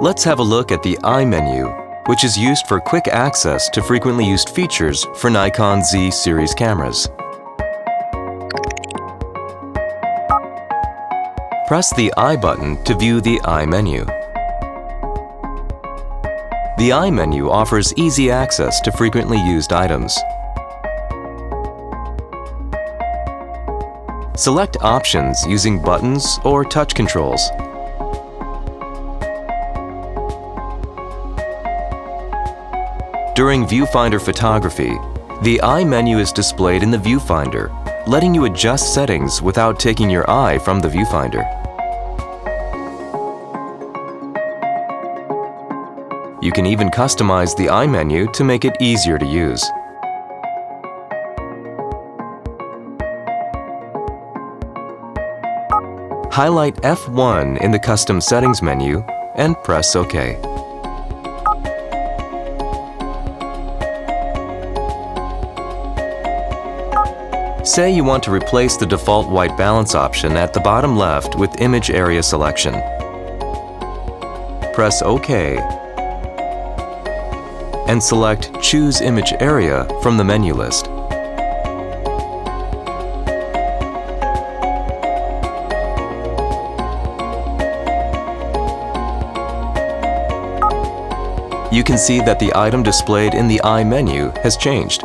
Let's have a look at the I menu, which is used for quick access to frequently used features for Nikon Z Series cameras. Press the I button to view the I menu. The I menu offers easy access to frequently used items. Select options using buttons or touch controls. During viewfinder photography, the I menu is displayed in the viewfinder, letting you adjust settings without taking your eye from the viewfinder. You can even customize the I menu to make it easier to use. Highlight F1 in the Custom Settings menu and press OK. Say you want to replace the default white balance option at the bottom left with Image Area Selection. Press OK and select Choose Image Area from the menu list. You can see that the item displayed in the I menu has changed.